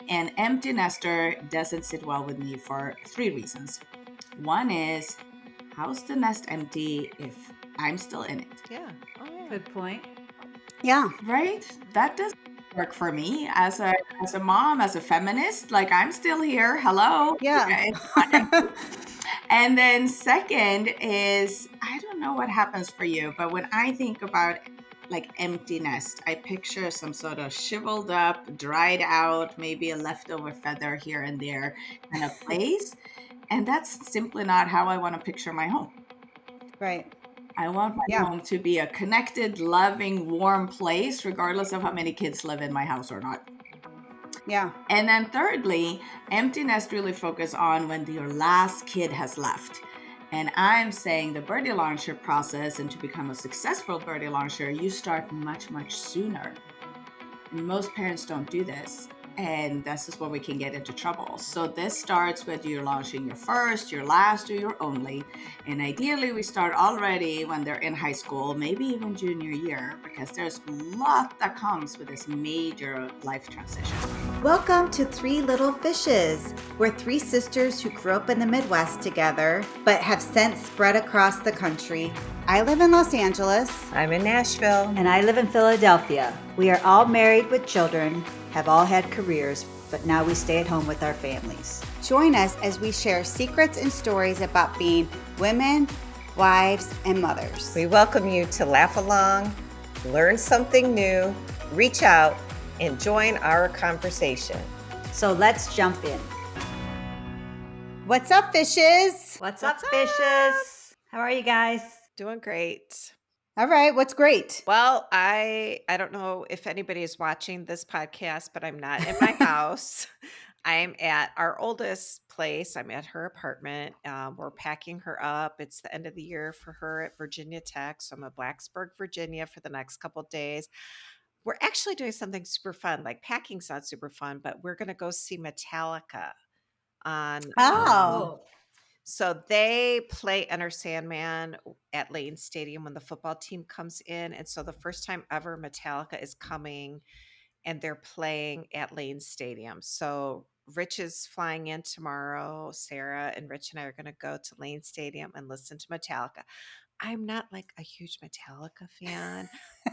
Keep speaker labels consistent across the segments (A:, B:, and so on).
A: An empty nester doesn't sit well with me for three reasons. One is, how's the nest empty if I'm still in it?
B: Yeah. Oh, yeah.
C: Good point.
D: Yeah.
A: Right? That doesn't work for me as a mom, as a feminist. Like, I'm still here. Hello.
D: Yeah.
A: It's not empty. And then second is, I don't know what happens for you, but when I think about like empty nest, I picture some sort of shriveled up, dried out, maybe a leftover feather here and there kind of place. And that's simply not how I want to picture my home.
D: Right.
A: I want my
D: Yeah.
A: home to be a connected, loving, warm place, regardless of how many kids live in my house or not.
D: Yeah.
A: And then thirdly, empty nest really focus on when your last kid has left. And I'm saying the Birdy Launcher process, and to become a successful Birdy Launcher, you start much, much sooner. And most parents don't do this. And this is where we can get into trouble. So this starts whether you're launching your first, your last, or your only. And ideally, we start already when they're in high school, maybe even junior year, because there's a lot that comes with this major life transition.
D: Welcome to Three Lil Fishes. We're three sisters who grew up in the Midwest together, but have since spread across the country. I live in Los Angeles.
B: I'm in Nashville.
C: And I live in Philadelphia. We are all married with children, have all had careers, but now we stay at home with our families.
D: Join us as we share secrets and stories about being women, wives, and mothers.
B: We welcome you to laugh along, learn something new, reach out, and join our conversation.
C: So let's jump in.
D: What's up, fishes?
C: What's up, fishes? How are you guys?
B: Doing great.
D: All right, what's great?
B: Well, I don't know if anybody is watching this podcast, but I'm not in my house. I'm at our oldest place. I'm at her apartment. We're packing her up. It's the end of the year for her at Virginia Tech. So I'm at Blacksburg, Virginia for the next couple of days. We're actually doing something super fun. Like packing's not super fun, but we're going to go see Metallica on.
D: Oh.
B: So they play Enter Sandman at Lane Stadium when the football team comes in. And so the first time ever Metallica is coming and they're playing at Lane Stadium. So Rich is flying in tomorrow. Sarah and Rich and I are going to go to Lane Stadium and listen to Metallica. I'm not like a huge Metallica fan,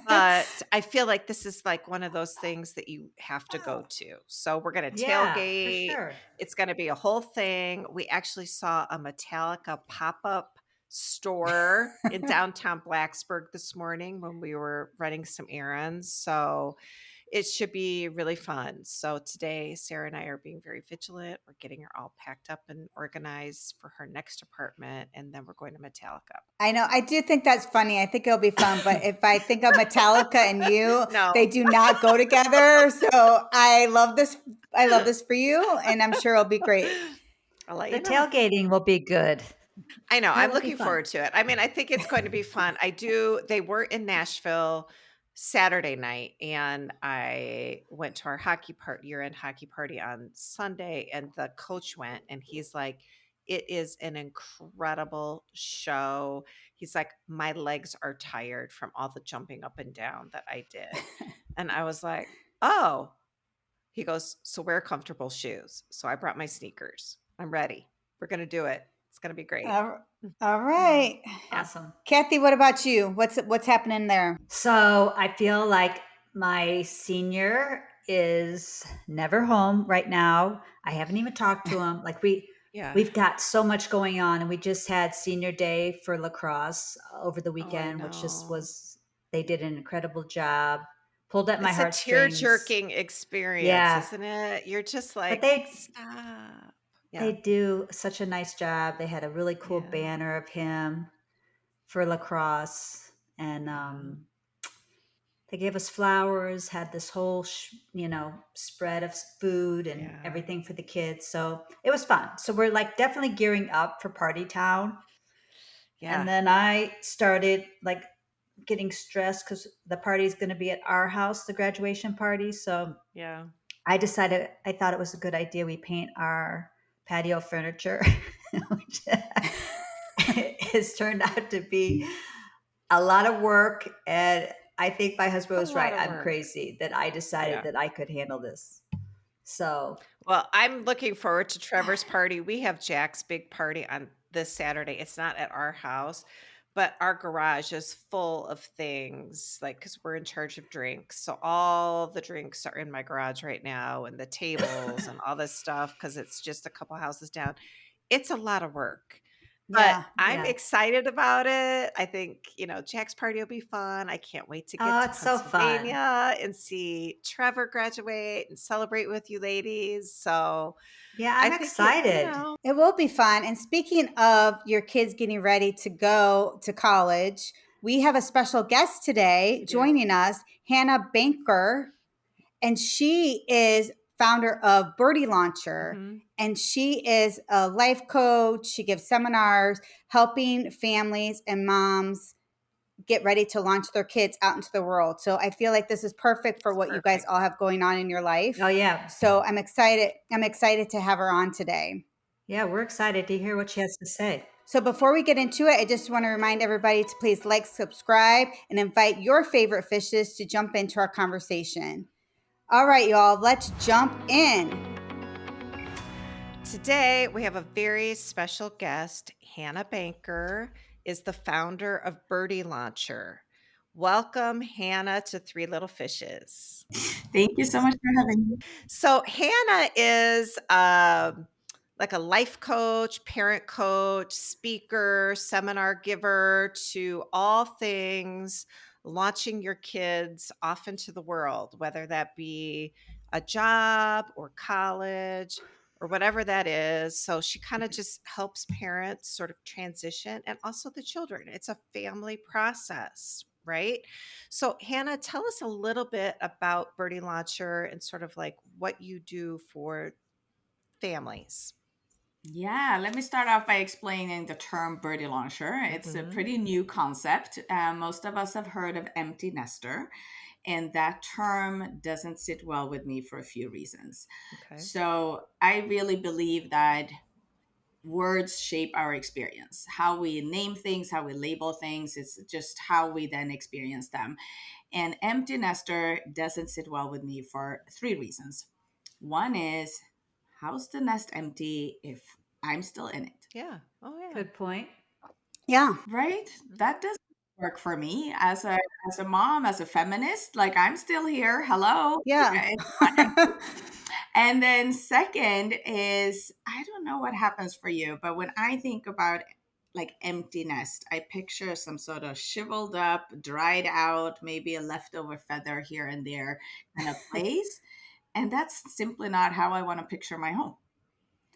B: but I feel like this is like one of those things that you have to go to. So we're going to tailgate.
C: For sure.
B: It's going to be a whole thing. We actually saw a Metallica pop-up store in downtown Blacksburg this morning when we were running some errands. So it should be really fun. So today, Sarah and I are being very vigilant. We're getting her all packed up and organized for her next apartment. And then we're going to Metallica.
D: I know. I do think that's funny. I think it'll be fun. But if I think of Metallica and you,
B: No.
D: they do not go together. So I love this. I love this for you. And I'm sure it'll be great.
B: I'll let
C: The
B: you know.
C: tailgating will be good.
B: I know.
C: That
B: I'm
C: will be
B: looking
C: fun.
B: forward to it. I mean, I think it's going to be fun. They were in Nashville Saturday night, and I went to our year-end hockey party on Sunday, and the coach went, and he's like, it is an incredible show. He's like, my legs are tired from all the jumping up and down that I did. And I was like, oh. He goes, so wear comfortable shoes. So I brought my sneakers. I'm ready. We're going to do it. It's going to be great.
D: All right.
C: Awesome.
D: Kathy, what about you? What's happening there?
C: So I feel like my senior is never home right now. I haven't even talked to him. Like we've got so much going on, and we just had senior day for lacrosse over the weekend, which just they did an incredible job. Pulled at my heartstrings.
B: It's a tear-jerking experience, isn't it? You're just like, stop. Yeah.
C: They do such a nice job. They had a really cool banner of him for lacrosse, and they gave us flowers, had this whole spread of food and everything for the kids. So it was fun. So we're like definitely gearing up for Party Town. Yeah. And then I started like getting stressed because the party is going to be at our house, the graduation party. So I decided, I thought it was a good idea we paint our patio furniture, which has turned out to be a lot of work. And I think my husband was right. I'm crazy that I decided that I could handle this. So
B: Well, I'm looking forward to Trevor's party. We have Jack's big party on this Saturday. It's not at our house, but our garage is full of things, like, because we're in charge of drinks. So all the drinks are in my garage right now, and the tables and all this stuff, because it's just a couple houses down. It's a lot of work. But
D: Yeah.
B: I'm
C: yeah.
B: excited about it. I think, Jack's party will be fun. I can't wait to get
C: Oh,
B: to
C: it's so fun.
B: Pennsylvania and see Trevor graduate and celebrate with you ladies. So
C: Yeah,
B: I
C: I'm
B: think it,
C: excited.
D: It will be fun. And speaking of your kids getting ready to go to college, we have a special guest today
B: We do.
D: joining us, Hannah Banker, and she is founder of Birdy Launcher.
B: Mhm.
D: And she is a life coach. She gives seminars helping families and moms get ready to launch their kids out into the world. So I feel like this is perfect for what you guys
B: perfect.
D: all have going on in your life.
C: Oh, yeah.
D: So I'm excited. I'm excited to have her on today.
C: Yeah, we're excited to hear what she has to say.
D: So before we get into it, I just want to remind everybody to please like, subscribe, and invite your favorite fishes to jump into our conversation. All right, y'all, let's jump in.
B: Today, we have a very special guest. Hannah Banker is the founder of Birdy Launcher. Welcome, Hannah, to Three Little Fishes.
A: Thank you so much for having me.
B: So Hannah is like a life coach, parent coach, speaker, seminar giver to all things launching your kids off into the world, whether that be a job or college or whatever that is. So she kind of just helps parents sort of transition, and also the children. It's a family process, right? So, Hannah, tell us a little bit about Birdy Launcher and sort of like what you do for families.
A: Yeah, let me start off by explaining the term Birdy Launcher. It's a pretty new concept. Most of us have heard of empty nester, and that term doesn't sit well with me for a few reasons.
B: Okay.
A: So I really believe that words shape our experience. How we name things, how we label things, it's just how we then experience them. And empty nester doesn't sit well with me for three reasons. One is, how's the nest empty if I'm still in it?
B: Yeah. Oh, yeah.
C: Good point.
D: Yeah.
A: Right? That doesn't work for me as a mom, as a feminist. Like, I'm still here. Hello.
D: Yeah.
A: It's not empty. And then second is, I don't know what happens for you, but when I think about like empty nest, I picture some sort of shriveled up, dried out, maybe a leftover feather here and there kind of place. And that's simply not how I want to picture my home.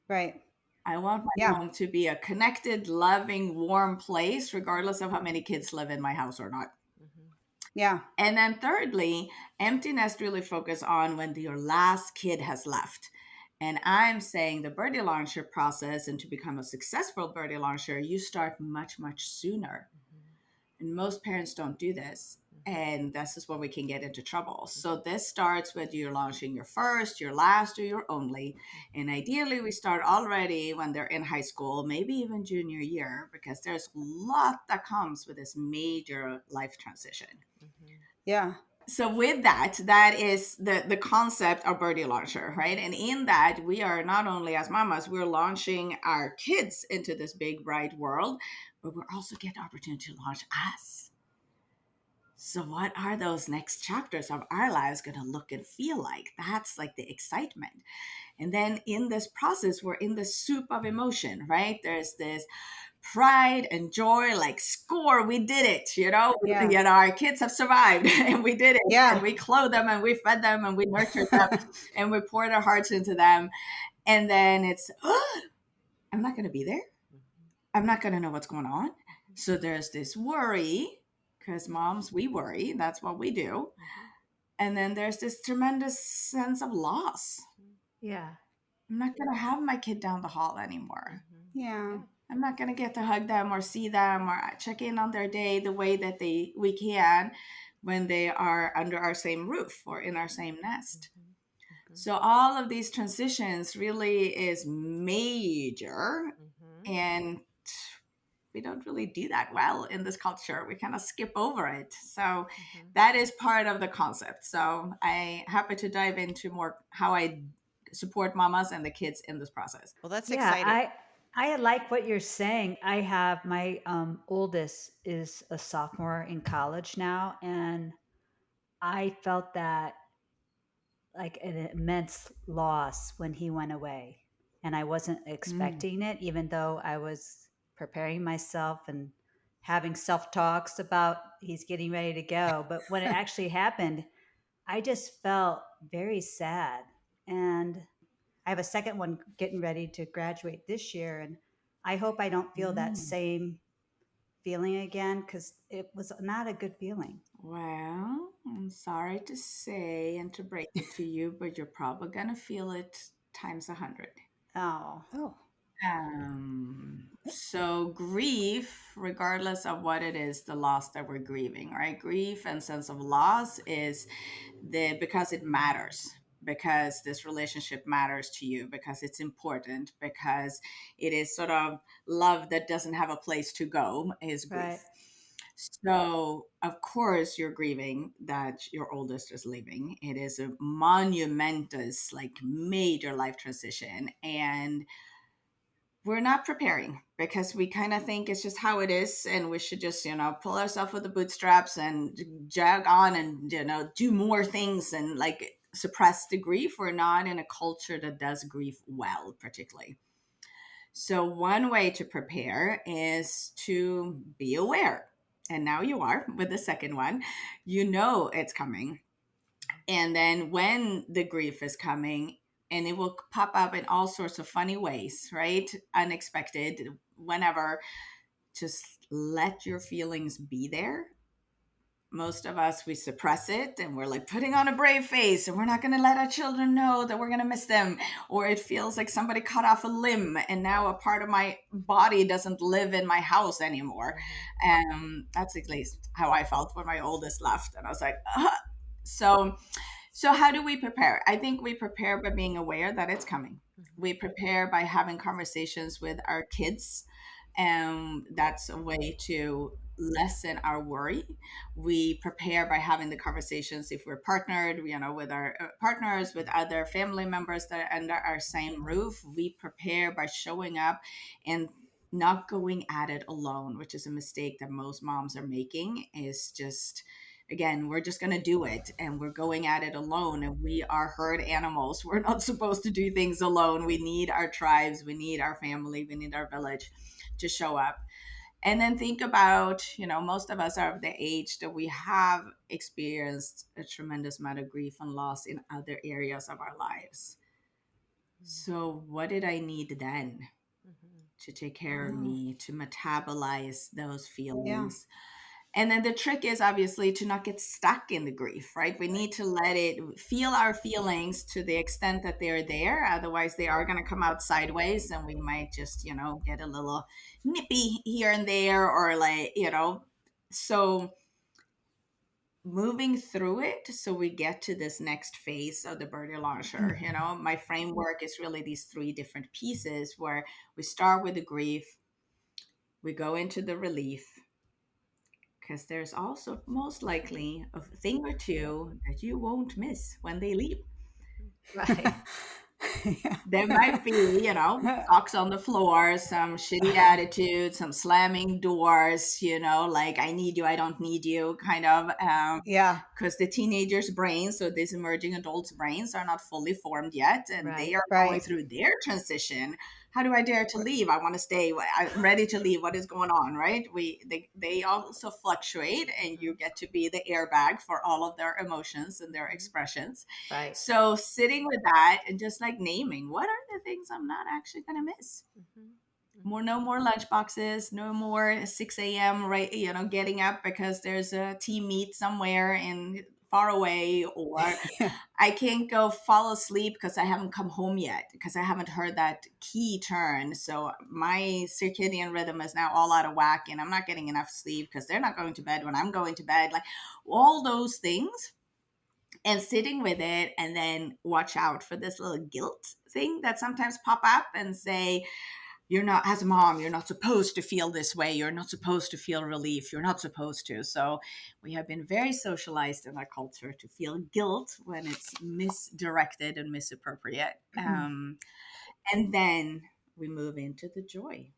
D: Right.
A: I want my
D: Yeah.
A: home to be a connected, loving, warm place, regardless of how many kids live in my house or not.
D: Yeah.
A: And then thirdly, empty nest really focus on when your last kid has left. And I'm saying the Birdy Launcher process, and to become a successful Birdy Launcher, you start much, much sooner. And most parents don't do this. And this is where we can get into trouble. So this starts whether you're launching your first, your last, or your only. And ideally, we start already when they're in high school, maybe even junior year, because there's a lot that comes with this major life transition.
D: Yeah.
A: So with that is the concept of Birdy Launcher, right? And in that, we are not only as mamas, we're launching our kids into this big bright world, but we're also get the opportunity to launch us. So what are those next chapters of our lives going to look and feel like? That's like the excitement. And then in this process, we're in the soup of emotion, right? There's this pride and joy, like, score, we did it,
D: Yeah.
A: our kids have survived and we did it.
D: Yeah.
A: And we clothed them and we fed them and we nurtured them and we poured our hearts into them. And then it's, I'm not going to be there. I'm not going to know what's going on. So there's this worry, because moms, we worry. That's what we do. And then there's this tremendous sense of loss.
C: Yeah.
A: I'm not going to have my kid down the hall anymore.
D: Yeah.
A: I'm not going to get to hug them or see them or check in on their day the way that we can when they are under our same roof or in our same nest. So all of these transitions really is major, and we don't really do that well in this culture. We kind of skip over it. So that is part of the concept. So I'm happy to dive into more how I support mamas and the kids in this process.
B: Well, that's
C: Yeah,
B: exciting.
C: I like what you're saying. I have my oldest is a sophomore in college now, and I felt that like an immense loss when he went away. And I wasn't
A: Mm.
C: expecting it, even though I was preparing myself and having self talks about he's getting ready to go. But when it actually happened, I just felt very sad. And I have a second one getting ready to graduate this year. And I hope I don't feel that
A: Mm.
C: same feeling again because it was not a good feeling.
A: Well, I'm sorry to say and to break it to you, but you're probably gonna feel it times 100.
C: Oh,
D: Oh,
A: So grief, regardless of what it is, the loss that we're grieving, right? Grief and sense of loss is because it matters, because this relationship matters to you, because it's important, because it is sort of love that doesn't have a place to go is
C: right.
A: grief. So, of course, you're grieving that your oldest is leaving. It is a monumentous, like major life transition. And we're not preparing because we kind of think it's just how it is and we should just pull ourselves with the bootstraps and jog on and do more things and like suppress the grief. We're not in a culture that does grief well, particularly. So one way to prepare is to be aware, and now you are with the second one. It's coming, and then when the grief is coming, and it will pop up in all sorts of funny ways, right? Unexpected, whenever, just let your feelings be there. Most of us, we suppress it and we're like putting on a brave face and we're not going to let our children know that we're going to miss them. Or it feels like somebody cut off a limb and now a part of my body doesn't live in my house anymore. That's at least how I felt when my oldest left, and I was like, so how do we prepare? I think we prepare by being aware that it's coming. We prepare by having conversations with our kids, and that's a way to lessen our worry. We prepare by having the conversations if we're partnered, with our partners, with other family members that are under our same roof. We prepare by showing up and not going at it alone, which is a mistake that most moms are making. Is just, again, we're just going to do it and we're going at it alone, and we are herd animals. We're not supposed to do things alone. We need our tribes, we need our family, we need our village to show up. And then think about, most of us are of the age that we have experienced a tremendous amount of grief and loss in other areas of our lives. So what did I need then to take care of me, to metabolize those feelings? And then the trick is obviously to not get stuck in the grief, right? We need to let it feel our feelings to the extent that they're there. Otherwise, they are going to come out sideways and we might just, get a little nippy here and there, or like, so moving through it so we get to this next phase of the Birdy Launcher. My framework is really these three different pieces where we start with the grief, we go into the relief, because there's also most likely a thing or two that you won't miss when they leave.
C: Right.
A: There might be, socks on the floor, some shitty attitude, some slamming doors, like I need you, I don't need you kind of.
D: Yeah.
A: Because the teenagers' brains, so these emerging adults' brains, are not fully formed yet, and they
C: Right.
A: are going
D: Right.
A: through their transition. How do I dare to leave? I want to stay. I'm ready to leave. What is going on, right? They also fluctuate, and you get to be the airbag for all of their emotions and their expressions.
C: Right.
A: So sitting with that and just like naming, what are the things I'm not actually going to miss? No more lunch boxes, no more 6 a.m. right, getting up because there's a team meet somewhere in far away, or I can't go fall asleep because I haven't come home yet, because I haven't heard that key turn. So my circadian rhythm is now all out of whack and I'm not getting enough sleep because they're not going to bed when I'm going to bed. Like all those things, and sitting with it, and then watch out for this little guilt thing that sometimes pop up and say, you're not, as a mom, you're not supposed to feel this way. You're not supposed to feel relief. You're not supposed to. So we have been very socialized in our culture to feel guilt when it's misdirected and misappropriate. And then we move into the joy.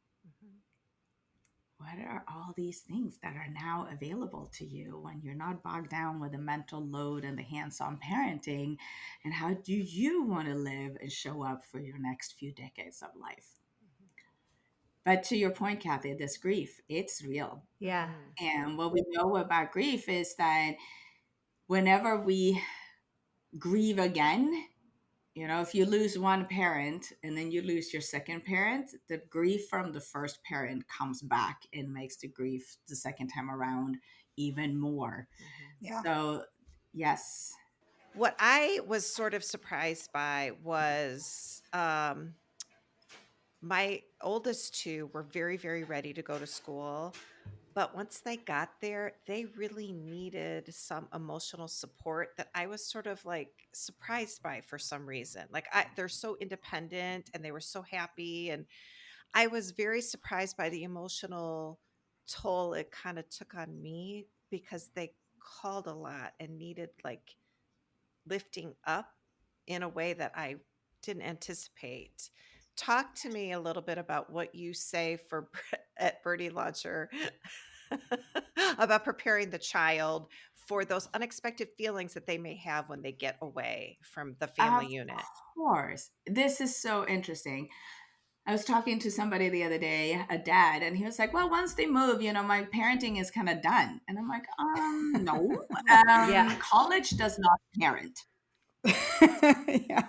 A: What are all these things that are now available to you when you're not bogged down with the mental load and the hands-on parenting? And how do you want to live and show up for your next few decades of life? But to your point, Kathy, this grief, it's real.
C: Yeah.
A: And what we know about grief is that whenever we grieve again, if you lose one parent and then you lose your second parent, the grief from the first parent comes back and makes the grief the second time around even more.
D: Yeah.
A: So, yes.
B: What I was sort of surprised by was my oldest two were very, very ready to go to school. But once they got there, they really needed some emotional support that I was sort of like surprised by for some reason. Like they're so independent and they were so happy. And I was very surprised by the emotional toll it kind of took on me because they called a lot and needed like lifting up in a way that I didn't anticipate. Talk to me a little bit about what you say for at Birdy Launcher about preparing the child for those unexpected feelings that they may have when they get away from the family
A: Of
B: unit.
A: course. This is so interesting. I was talking to somebody the other day, a dad, and he was like, well, once they move, my parenting is kind of done. And I'm like, no.
C: Yeah.
A: College does not parent.
D: Yeah.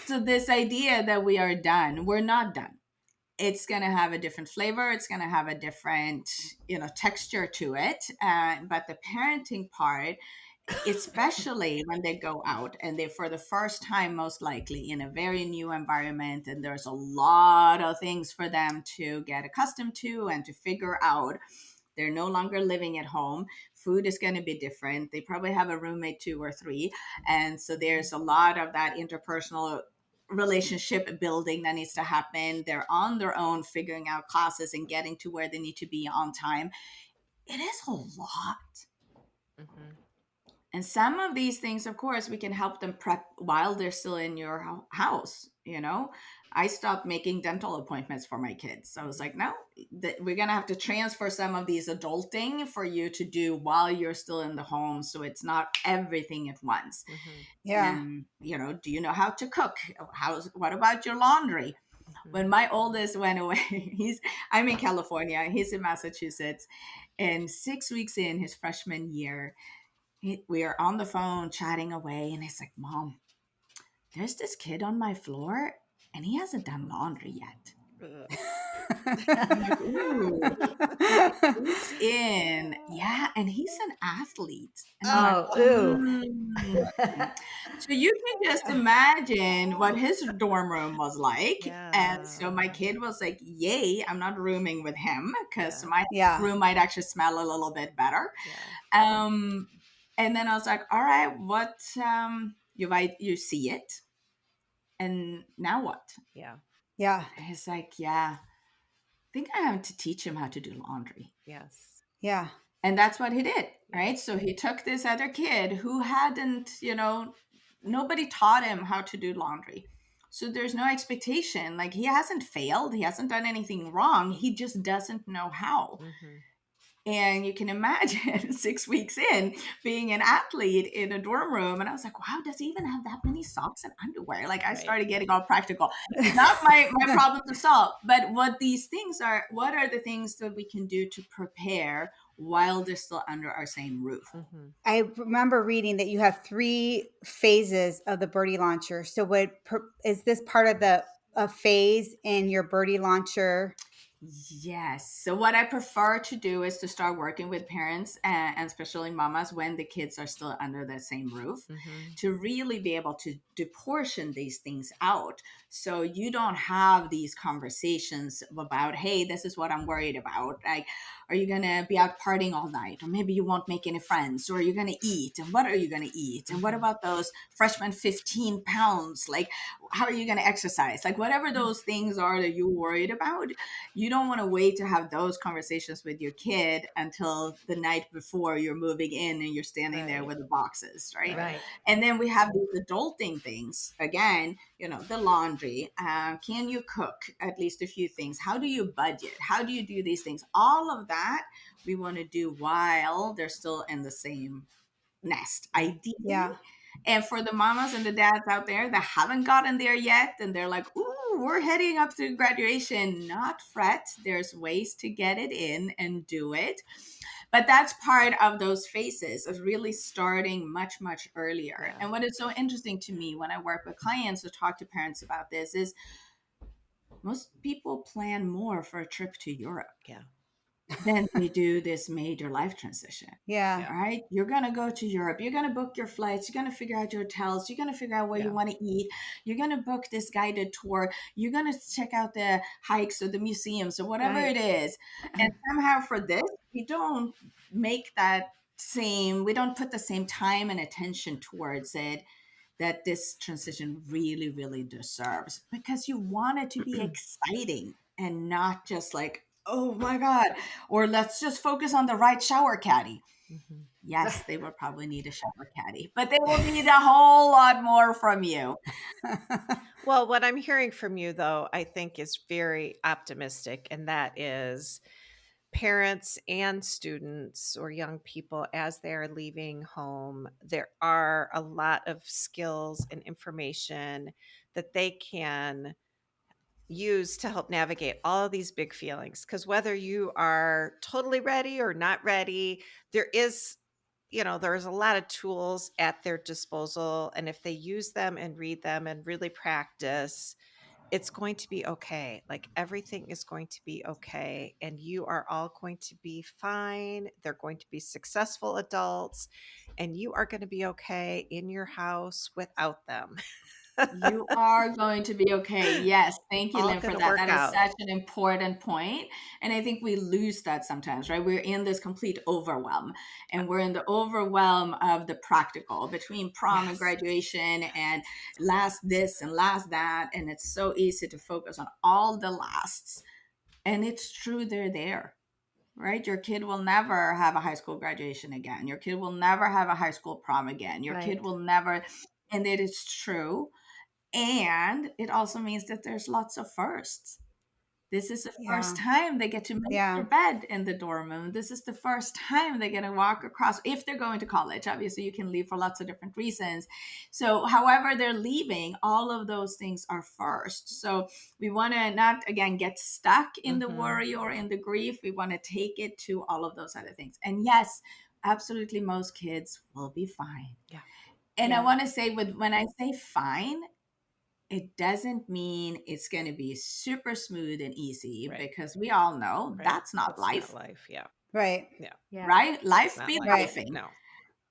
A: So this idea that we are done, we're not done. It's going to have a different flavor. It's going to have a different, texture to it. But the parenting part, especially when they go out and they, for the first time, most likely in a very new environment, and there's a lot of things for them to get accustomed to and to figure out. They're no longer living at home. Food is going to be different. They probably have a roommate, 2 or 3. And so there's a lot of that interpersonal relationship building that needs to happen. They're on their own, figuring out classes and getting to where they need to be on time. It is a lot.
B: Mm-hmm.
A: And some of these things, of course, we can help them prep while they're still in your house. I stopped making dental appointments for my kids. So I was like, no, we're going to have to transfer some of these adulting for you to do while you're still in the home. So it's not everything at once.
B: Mm-hmm.
D: Yeah.
A: And, do you know how to cook? What about your laundry?
B: Mm-hmm.
A: When my oldest went away, I'm in California, he's in Massachusetts. And 6 weeks in his freshman year, we are on the phone chatting away, and he's like, Mom, there's this kid on my floor and he hasn't done laundry yet. I'm like, ooh, 6 weeks in. Yeah, and he's an athlete. And I'm like,
C: Oh,
A: So you can just imagine what his dorm room was like.
B: Yeah.
A: And so my kid was like, yay, I'm not rooming with him because my
D: Yeah.
A: room might actually smell a little bit better.
B: Yeah.
A: And then I was like, all right, what, you see it. And now what?
B: Yeah.
D: Yeah.
A: And he's like, yeah, I think I have to teach him how to do laundry.
B: Yes.
D: Yeah.
A: And that's what he did, right? So he took this other kid who hadn't, nobody taught him how to do laundry. So there's no expectation. Like, he hasn't failed. He hasn't done anything wrong. He just doesn't know how.
B: Mm-hmm.
A: And you can imagine 6 weeks in being an athlete in a dorm room. And I was like, wow, does he even have that many socks and underwear? Like, I started getting all practical. Not my problem to solve, but what these things are, what are the things that we can do to prepare while they're still under our same roof?
B: Mm-hmm.
D: I remember reading that you have 3 phases of the Birdy Launcher. So is this part of a phase in your Birdy Launcher?
A: Yes. So what I prefer to do is to start working with parents and especially mamas when the kids are still under the same roof to really be able to portion these things out. So you don't have these conversations about, hey, this is what I'm worried about. Like, are you going to be out partying all night? Or maybe you won't make any friends. Or are you going to eat? And what are you going to eat? And what about those freshman 15 pounds? Like, how are you going to exercise? Like, whatever those things are that you're worried about, you don't want to wait to have those conversations with your kid until the night before you're moving in and you're standing there with the boxes, right?
C: Right.
A: And then we have these adulting things again, the laundry. Can you cook at least a few things? How do you budget? How do you do these things? All of that we want to do while they're still in the same nest, ideally.
D: Yeah.
A: And for the mamas and the dads out there that haven't gotten there yet, and they're like, ooh, we're heading up to graduation, not fret. There's ways to get it in and do it. But that's part of those phases of really starting much, much earlier.
B: Yeah.
A: And what is so interesting to me when I work with clients or talk to parents about this is most people plan more for a trip to Europe.
B: Yeah.
A: Then they do this major life transition.
D: Yeah.
A: All right. You're going to go to Europe. You're going to book your flights. You're going to figure out your hotels. You're going to figure out where you want to eat. You're going to book this guided tour. You're going to check out the hikes or the museums or whatever it is. And somehow for this, we don't make that we don't put the same time and attention towards it that this transition really, really deserves, because you want it to be exciting and not just like, oh my God, or let's just focus on the right shower caddy. Yes, they will probably need a shower caddy, but they will need a whole lot more from you.
B: Well, what I'm hearing from you, though, I think is very optimistic, and that is parents and students or young people, as they're leaving home, there are a lot of skills and information that they can use to help navigate all of these big feelings. Because whether you are totally ready or not ready, there's a lot of tools at their disposal. And if they use them and read them and really practice, it's going to be okay. Like, everything is going to be okay. And you are all going to be fine. They're going to be successful adults. And you are going to be okay in your house without them.
A: You are going to be okay. Yes. Thank you,
B: All
A: Lynn, for
B: gonna
A: that.
B: work
A: That is
B: out.
A: such an important point. And I think we lose that sometimes, right? We're in this complete overwhelm, and we're in the overwhelm of the practical between prom and graduation and last this and last that. And it's so easy to focus on all the lasts. And it's true, they're there, right? Your kid will never have a high school graduation again. Your kid will never have a high school prom again. Your kid will never, and it is true. And it also means that there's lots of firsts. This is the first time they get to make their bed in the dorm room. This is the first time they're going to walk across, if they're going to college. Obviously, you can leave for lots of different reasons. So, however they're leaving, all of those things are first. So, we want to not, again, get stuck in the worry or in the grief. We want to take it to all of those other things. And yes, absolutely, most kids will be fine.
B: Yeah.
A: And I want to say, when I say fine, it doesn't mean it's going to be super smooth and easy, because we all know that's not life.
B: Not life. Yeah.
D: Right.
B: Yeah.
A: Right? Life
B: Not
A: be
B: life.
A: lifing.
B: No.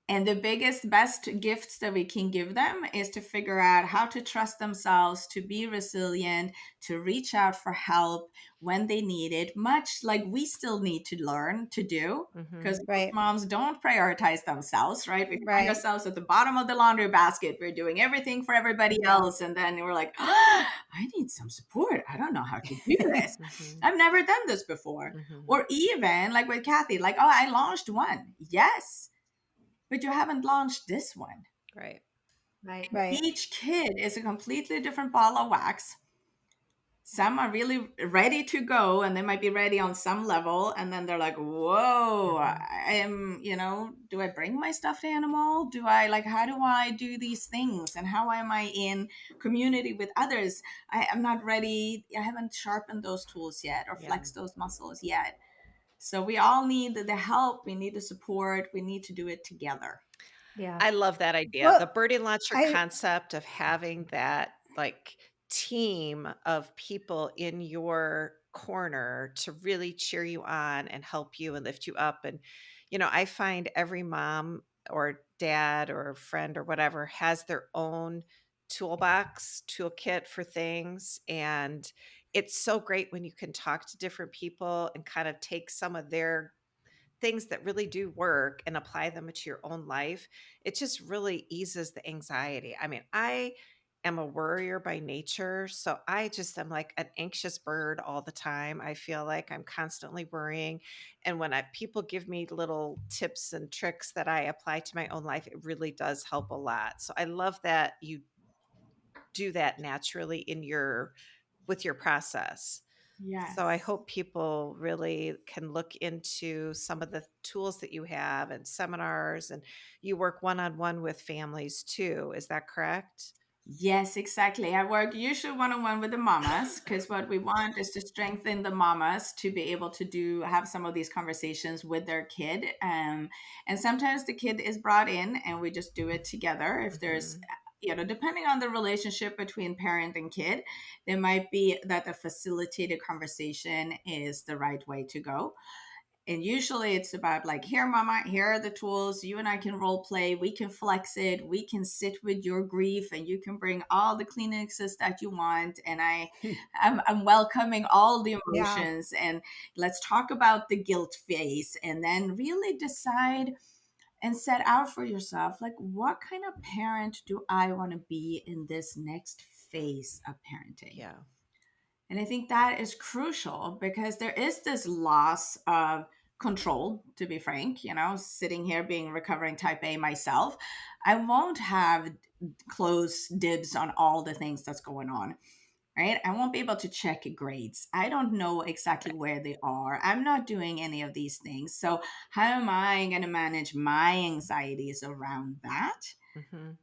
A: And the biggest, best gifts that we can give them is to figure out how to trust themselves, to be resilient, to reach out for help when they need it, much like we still need to learn to do, because moms don't prioritize themselves, right? We find ourselves at the bottom of the laundry basket. We're doing everything for everybody else. And then we're like, oh, I need some support. I don't know how to do this. I've never done this before. Or even like with Kathy, like, oh, I launched one. Yes. But you haven't launched this one.
B: Right.
A: Each kid is a completely different ball of wax. Some are really ready to go, and they might be ready on some level. And then they're like, whoa, do I bring my stuffed animal? How do I do these things? And how am I in community with others? I'm not ready. I haven't sharpened those tools yet or flexed those muscles yet. So we all need the help. We need the support. We need to do it together.
C: Yeah.
B: I love that idea.
D: Well,
B: the Birdy Launcher concept of having that, like, team of people in your corner to really cheer you on and help you and lift you up. And, I find every mom or dad or friend or whatever has their own toolkit for things. And it's so great when you can talk to different people and kind of take some of their things that really do work and apply them to your own life. It just really eases the anxiety. I mean, I am a worrier by nature, so I just am like an anxious bird all the time. I feel like I'm constantly worrying, and when people give me little tips and tricks that I apply to my own life, it really does help a lot. So I love that you do that naturally with your process. So I
A: Yes.
B: hope people really can look into some of the tools that you have and seminars, and you work one-on-one with families too. Is that correct?
A: Yes, exactly. I work usually one on one with the mamas because what we want is to strengthen the mamas to be able to have some of these conversations with their kid. And sometimes the kid is brought in and we just do it together. If there's,
B: Mhm.
A: depending on the relationship between parent and kid, there might be that a facilitated conversation is the right way to go. And usually it's about like, here mama, here are the tools, you and I can role play, we can flex it, we can sit with your grief, and you can bring all the Kleenexes that you want, and I'm welcoming all the
D: Yeah.
A: emotions, and let's talk about the guilt phase, and then really decide and set out for yourself, like, what kind of parent do I want to be in this next phase of parenting?
B: Yeah.
A: And I think that is crucial because there is this loss of control, to be frank. Sitting here being recovering type A myself, I won't have close dibs on all the things that's going on, right? I won't be able to check grades. I don't know exactly where they are. I'm not doing any of these things. So, how am I going to manage my anxieties around that?
B: Mhm.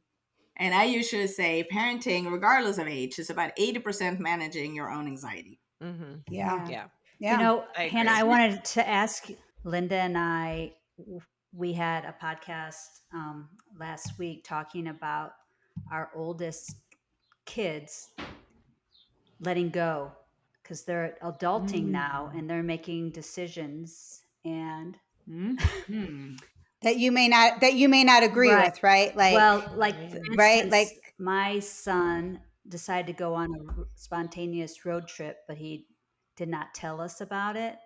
A: And I usually say parenting, regardless of age, is about 80% managing your own anxiety.
B: Mhm.
D: Yeah.
C: Yeah.
B: Yeah,
D: Yeah.
B: I
C: Hannah, I
B: agree.
C: wanted to ask you, Linda and we had a podcast last week talking about our oldest kids letting go because they're adulting now
A: Mm.
C: and they're making decisions. And
A: Mhm.
D: That you may not agree
C: right.
D: with, right? Like,
C: Well, like for
B: Mm.
D: right?
C: instance,
D: Like,
C: my son decided to go on a spontaneous road trip, but he did not tell us about it.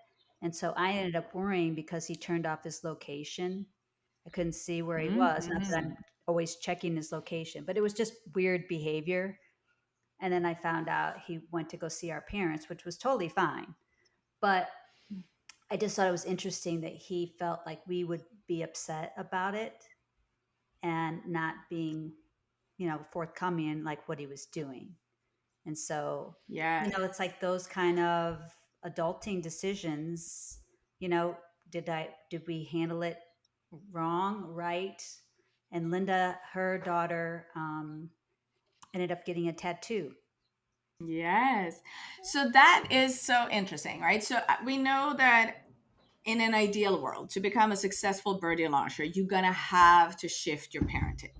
C: And so I ended up worrying because he turned off his location. I couldn't see where he was. Not that I'm
A: Mhm.
C: always checking his location, but it was just weird behavior. And then I found out he went to go see our parents, which was totally fine. But I just thought it was interesting that he felt like we would be upset about it and not being, forthcoming in like what he was doing. And so,
A: Yes.
C: it's like those kind of adulting decisions, you know, did we handle it wrong, right? And Linda, her daughter, ended up getting a tattoo.
A: Yes. So that is so interesting, right? So we know that in an ideal world, to become a successful birdie launcher, you're going to have to shift your parenting.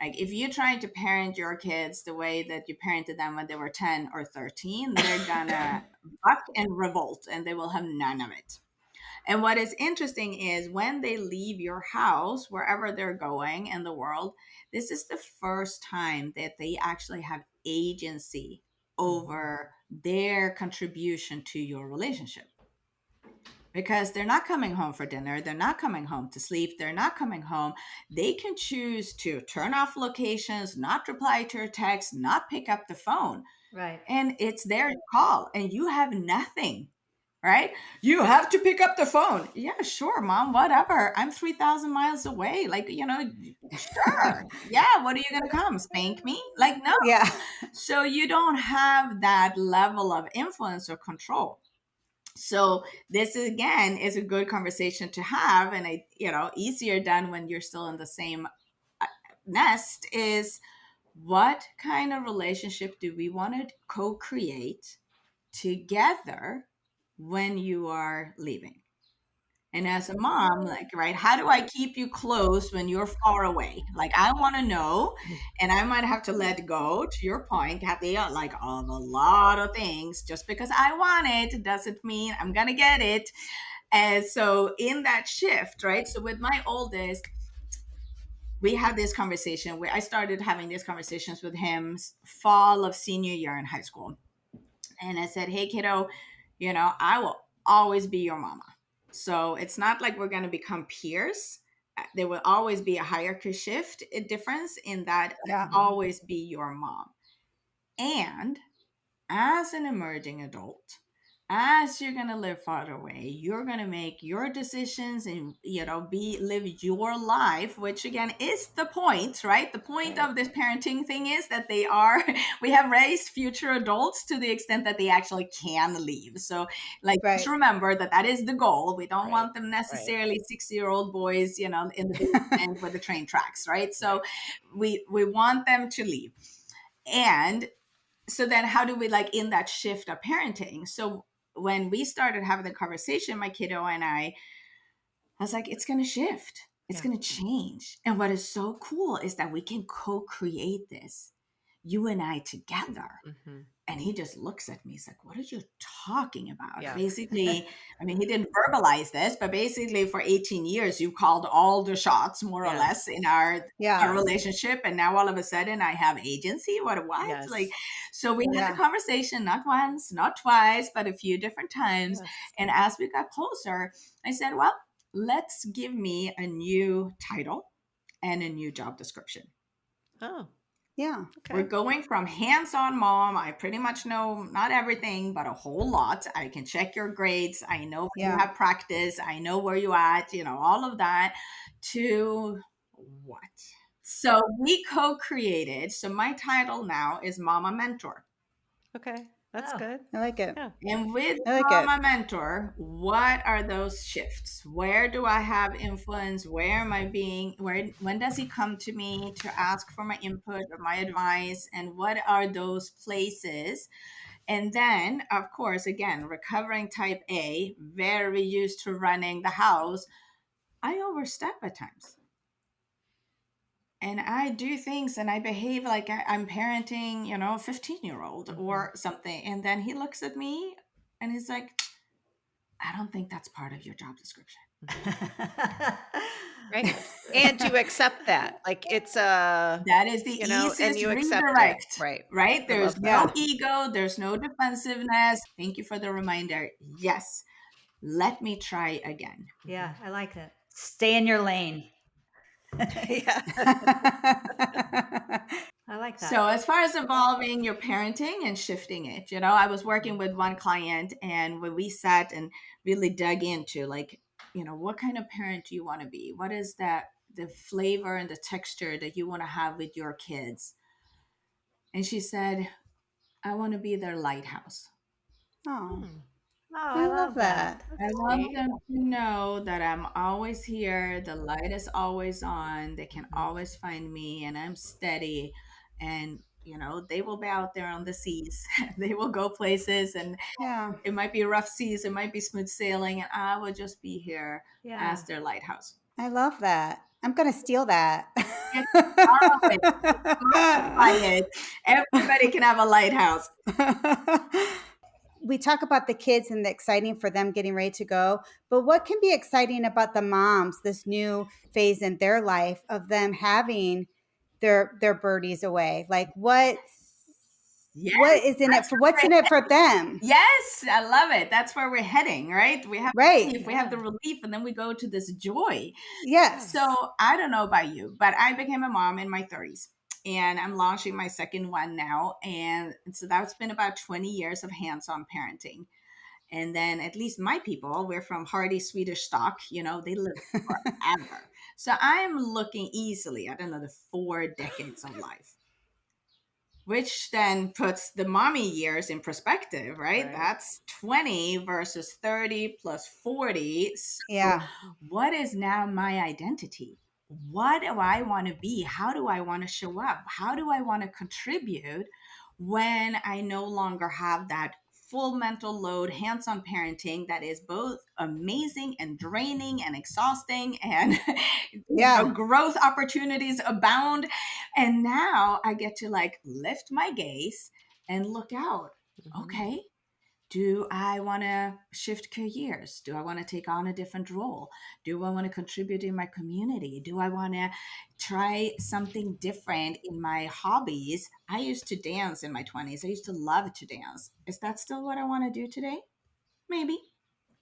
A: Like if you're trying to parent your kids the way that you parented them when they were 10 or 13, they're gonna buck and revolt and they will have none of it. And what is interesting is when they leave your house, wherever they're going in the world, this is the first time that they actually have agency over their contribution to your relationship, because they're not coming home for dinner, they're not coming home to sleep, they're not coming home. They can choose to turn off locations, not reply to your text, not pick up the phone,
C: Right.
A: and it's their call and you have nothing. Right? You have to pick up the phone. Yeah, sure, mom, whatever. I'm 3,000 miles away. Like, sure. Yeah, what are you going to come spank me? Like, no.
D: yeah.
A: So you don't have that level of influence or control. So this again is a good conversation to have, and easier done when you're still in the same nest, is what kind of relationship do we want to co-create together when you are leaving? And as a mom, like, right, how do I keep you close when you're far away? Like, I want to know, and I might have to let go, to your point, Kathy, like, of a lot of things. Just because I want it doesn't mean I'm going to get it. And so in that shift, right? So with my oldest, we had this conversation where I started having these conversations with him fall of senior year in high school. And I said, hey, kiddo, I will always be your mama. So it's not like we're going to become peers. There will always be a hierarchy shift, a difference in that I'll always be your mom. And as an emerging adult, as you're going to live far away, you're going to make your decisions and live your life, which again is the point, right? The point of this parenting thing is that we have raised future adults to the extent that they actually can leave. So like, just remember that is the goal. We don't want them necessarily 6-year-old boys, in the basement with the train tracks, right? So we want them to leave. And so then how do we, like, in that shift of parenting? So when we started having the conversation, my kiddo and I was like, it's going to shift. It's going to change. And what is so cool is that we can co-create this, you and I together. Mm-hmm. And he just looks at me. He's like, what are you talking about? Yeah. Basically, I mean, he didn't verbalize this, but basically for 18 years, you called all the shots more or less in our relationship. And now all of a sudden I have agency. What? Yes. Like, so we had a conversation, not once, not twice, but a few different times. Yes. And as we got closer, I said, well, let's give me a new title and a new job description. Oh. Yeah. Okay. We're going from hands-on mom. I pretty much know not everything, but a whole lot. I can check your grades. I know you have practice. I know where you at, all of that, to what? So we co-created. So my title now is Mama Mentor. Okay. That's good.
D: I like it.
A: Yeah. And with Mama Mentor, what are those shifts? Where do I have influence? Where am I when does he come to me to ask for my input or my advice? And what are those places? And then, of course, again, recovering type A, very used to running the house. I overstep at times. And I do things and I behave like I'm parenting, a 15-year-old or something. And then he looks at me and he's like, I don't think that's part of your job description.
B: Right. And you accept that. Like
A: that is the easiest
B: and you
A: redirect.
B: It.
A: Right. There's no ego. There's no defensiveness. Thank you for the reminder. Yes. Let me try again.
C: Yeah. I like that. Stay in your lane.
B: Yeah.
C: I like that.
A: So as far as evolving your parenting and shifting it, I was working with one client and when we sat and really dug into like, what kind of parent do you want to be? What is the flavor and the texture that you want to have with your kids? And she said, I want to be their lighthouse.
D: Oh. Oh, I love that.
A: I want them to know that I'm always here. The light is always on. They can always find me and I'm steady. And, they will be out there on the seas. They will go places and it might be rough seas. It might be smooth sailing. And I will just be here as their lighthouse.
D: I love that. I'm going to steal that.
A: Everybody can have a lighthouse.
D: We talk about the kids and the exciting for them getting ready to go, but what can be exciting about the moms, this new phase in their life of them having their birdies away? Like what's in it for them?
A: Yes, I love it. That's where we're heading, right? We have relief, we have the relief, and then we go to this joy.
D: Yes.
A: So I don't know about you, but I became a mom in my 30s. And I'm launching my second one now. And so that's been about 20 years of hands-on parenting. And then at least my people, we're from hardy Swedish stock, they live forever. So I'm looking easily at another 4 decades of life, which then puts the mommy years in perspective, right? That's 20 versus 30 plus 40. So what is now my identity? What do I want to be? How do I want to show up? How do I want to contribute when I no longer have that full mental load, hands-on parenting that is both amazing and draining and exhausting, and
D: Yeah.
A: growth opportunities abound. And now I get to like lift my gaze and look out. Okay, do I want to shift careers? Do I want to take on a different role? Do I want to contribute in my community? Do I want to try something different in my hobbies? I used to dance in my 20s. I used to love to dance. Is that still what I want to do today? Maybe.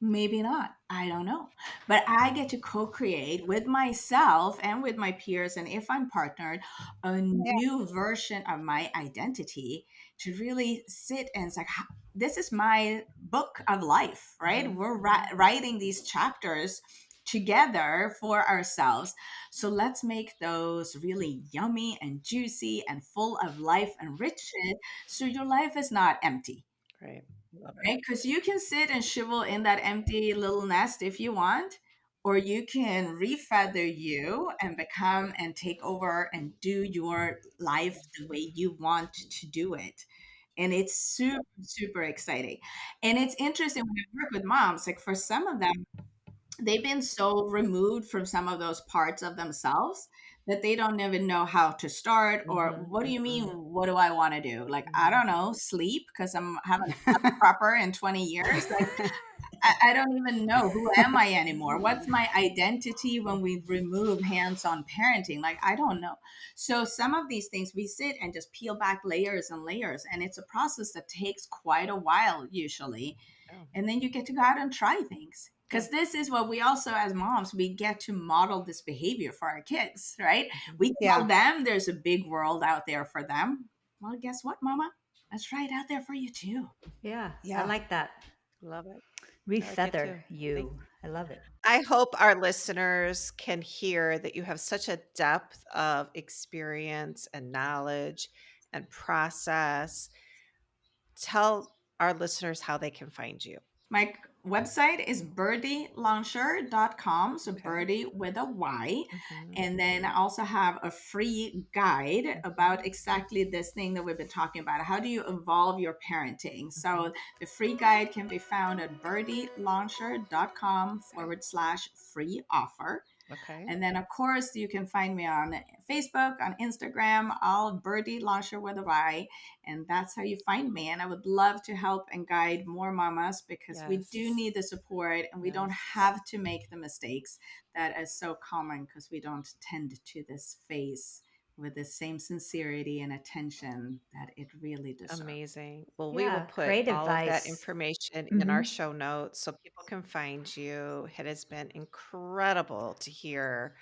A: Maybe not. I don't know. But I get to co create with myself and with my peers. And if I'm partnered, a
D: Yeah.
A: new version of my identity to really sit and it's like, this is my book of life, right? We're writing these chapters together for ourselves. So let's make those really yummy and juicy and full of life and richness. So your life is not empty.
B: Right. Love it.
A: Right? Because you can sit and shivel in that empty little nest if you want, or you can refeather you and become and take over and do your life the way you want to do it. And it's super, super exciting. And it's interesting when I work with moms, like for some of them, they've been so removed from some of those parts of themselves that they don't even know how to start or what do you mean what do I want to do, like I don't know, sleep because I'm haven't slept proper in 20 years, like I don't even know who am I anymore, what's my identity when we remove hands-on parenting, like I don't know. So some of these things we sit and just peel back layers and layers, and it's a process that takes quite a while usually. And then you get to go out and try things because this is what we also as moms we get to model this behavior for our kids, right? We tell them there's a big world out there for them. Well, guess what, mama, that's right out there for you too.
C: Yeah. I like that.
B: Love it.
C: Refeather you. I love it.
B: I hope our listeners can hear that you have such a depth of experience and knowledge and process. Tell our listeners how they can find you.
A: My website is birdylauncher.com. So Birdy with a Y. And then I also have a free guide about exactly this thing that we've been talking about. How do you evolve your parenting? So the free guide can be found at birdylauncher.com/free offer.
B: Okay.
A: And then, of course, you can find me on Facebook, on Instagram, all Birdy Launcher with a Y. And that's how you find me. And I would love to help and guide more mamas because we do need the support and we don't have to make the mistakes that is so common because we don't tend to this phase with the same sincerity and attention that it really deserves.
B: Amazing. Well, we will put all of that information in our show notes so people can find you. It has been incredible to hear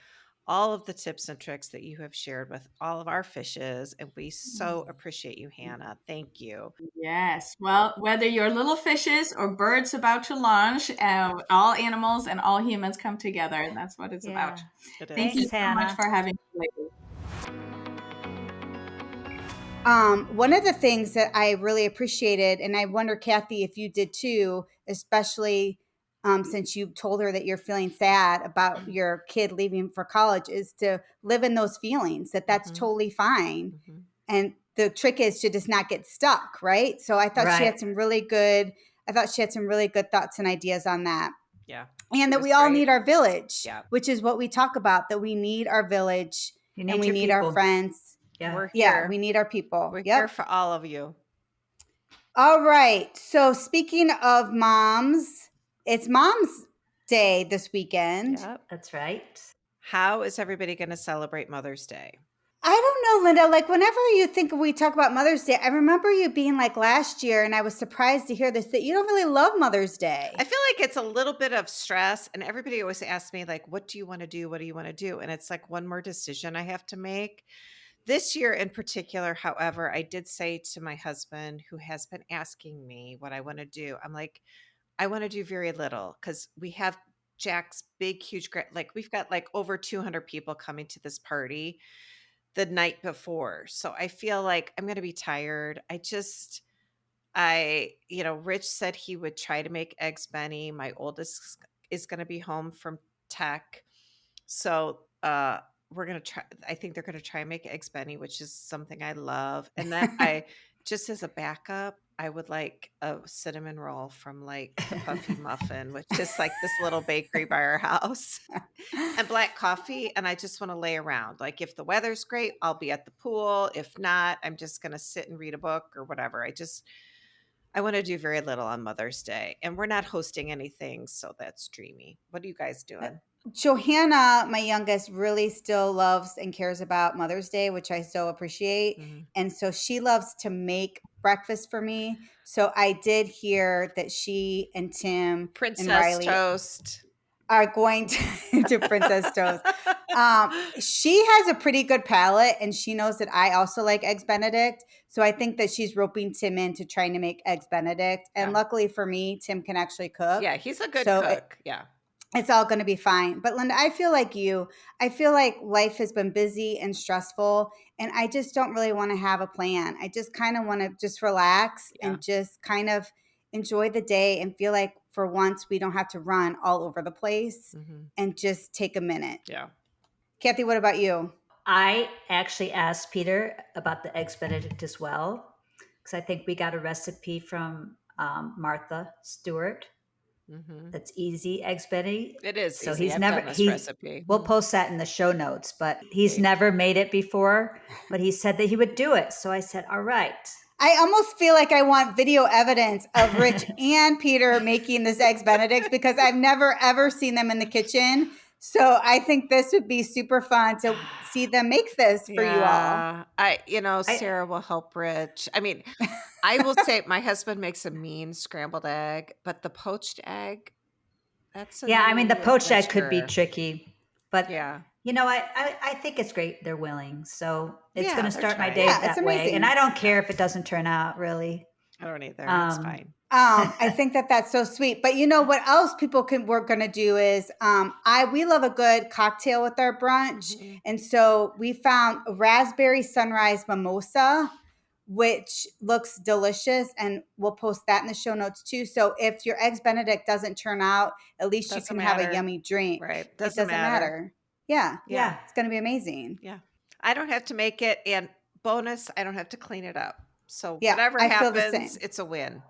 B: all of the tips and tricks that you have shared with all of our fishes. And we so appreciate you, Hannah. Thank you.
A: Yes. Well, whether you're little fishes or birds about to launch, all animals and all humans come together. And that's what it's about. Thank you so much for having me.
D: One of the things that I really appreciated, and I wonder, Kathy, if you did too, especially since you told her that you're feeling sad about your kid leaving for college, is to live in those feelings, that's totally fine. And the trick is to just not get stuck, right? So I thought she had some really good, thoughts and ideas on that.
B: Yeah.
D: And that we all need our village, which is what we talk about, that we need our village and we need our friends.
B: We're here.
D: We need our people.
B: We're here for all of you.
D: All right. So speaking of moms, it's Mom's Day this weekend.
B: Yep.
C: That's right.
B: How is everybody going to celebrate Mother's Day?
D: I don't know, Linda. Like whenever we talk about Mother's Day, I remember you being like last year, and I was surprised to hear this, that you don't really love Mother's Day.
B: I feel like it's a little bit of stress, and everybody always asks me like, what do you want to do? What do you want to do? And it's like one more decision I have to make. This year in particular, however, I did say to my husband, who has been asking me what I want to do, I'm like, I want to do very little because we have Jack's big, huge, like we've got like over 200 people coming to this party the night before. So I feel like I'm going to be tired. Rich said he would try to make Eggs Benny. My oldest is going to be home from tech. So, we're going to try, I think they're going to try and make Eggs Benny, which is something I love. And then just as a backup, I would like a cinnamon roll from like the Puffy Muffin, which is like this little bakery by our house, and black coffee. And I just want to lay around. Like if the weather's great, I'll be at the pool. If not, I'm just going to sit and read a book or whatever. I want to do very little on Mother's Day, and we're not hosting anything, so that's dreamy. What are you guys doing?
D: Johanna, my youngest, really still loves and cares about Mother's Day, which I so appreciate. And so she loves to make breakfast for me. So I did hear that she and Tim
B: Princess
D: and Riley
B: toast
D: are going to Princess Toast. She has a pretty good palate, and she knows that I also like Eggs Benedict. So I think that she's roping Tim into trying to make Eggs Benedict. And luckily for me, Tim can actually cook.
B: Yeah, he's a good cook.
D: It's all going to be fine. But Linda, I feel like you. I feel like life has been busy and stressful, and I just don't really want to have a plan. I just kind of want to just relax and just kind of enjoy the day and feel like for once we don't have to run all over the place and just take a minute.
B: Yeah.
D: Kathy, what about you?
C: I actually asked Peter about the Eggs Benedict as well, because I think we got a recipe from Martha Stewart. That's easy, Eggs Benedict.
B: It is.
C: So
B: easy.
C: he's
B: I've
C: never
B: done this recipe.
C: We'll post that in the show notes, but he's never made it before. But he said that he would do it, so I said, "All right."
D: I almost feel like I want video evidence of Rich and Peter making this Eggs Benedict because I've never ever seen them in the kitchen. So I think this would be super fun to see them make this for you all.
B: Sarah will help Rich. I mean, I will say my husband makes a mean scrambled egg, but the poached egg, that's
C: the poached egg could be
B: adventure.
C: tricky, but
B: Yeah.
C: I think it's great they're willing. So it's going to
B: they're
C: start my
B: trying.
C: day
D: Yeah,
C: that
D: it's
C: way,
D: amazing.
C: and I don't care if it doesn't turn out really.
B: I don't either. It's fine.
D: I think that that's so sweet. But you know what else we're going to do is we love a good cocktail with our brunch. And so we found a raspberry Sunrise Mimosa, which looks delicious, and we'll post that in the show notes too. So if your Eggs Benedict doesn't turn out, at least you can have a yummy drink.
B: Right.
D: It doesn't matter. Yeah.
C: Yeah.
D: It's going to be amazing.
B: Yeah. I don't have to make it, and bonus, I don't have to clean it up. So
D: Yeah,
B: whatever
D: I feel the same.
B: happens, it's a win.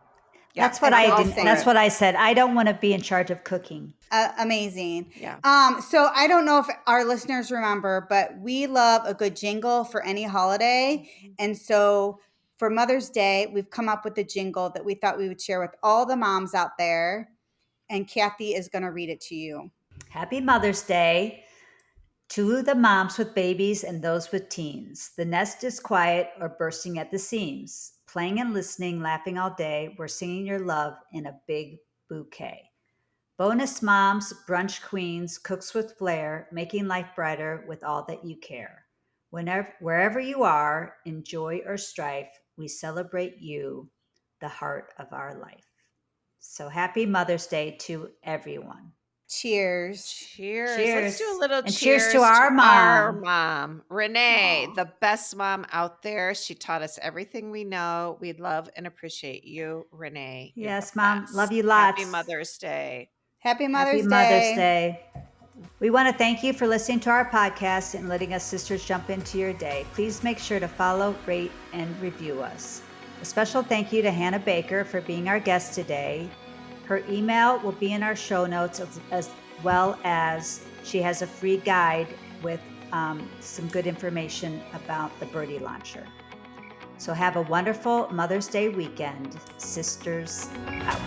C: That's what That's what I said. I don't want to be in charge of cooking.
D: Amazing.
B: Yeah.
D: So I don't know if our listeners remember, but we love a good jingle for any holiday. And so for Mother's Day, we've come up with a jingle that we thought we would share with all the moms out there. And Kathy is going to read it to you.
C: Happy Mother's Day to the moms with babies and those with teens. The nest is quiet or bursting at the seams. Playing and listening, laughing all day. We're singing your love in a big bouquet. Bonus moms, brunch queens, cooks with flair, making life brighter with all that you care. Wherever you are, in joy or strife, we celebrate you, the heart of our life. So happy Mother's Day to everyone.
D: Cheers.
B: Cheers.
C: Cheers.
B: Let's do a little
C: And
B: cheers
C: to our mom.
B: Our mom, Renee,
C: Aw.
B: the best mom out there. She taught us everything we know. We love and appreciate you, Renee. You're
C: Yes,
B: the
C: Mom.
B: best.
C: Love you lots.
B: Happy Mother's Day.
D: Happy Mother's
C: Happy Mother's Day. We want to thank you for listening to our podcast and letting us sisters jump into your day. Please make sure to follow, rate, and review us. A special thank you to Hannah Baker for being our guest today. Her email will be in our show notes, as well as she has a free guide with some good information about the Birdy Launcher. So have a wonderful Mother's Day weekend. Sisters out.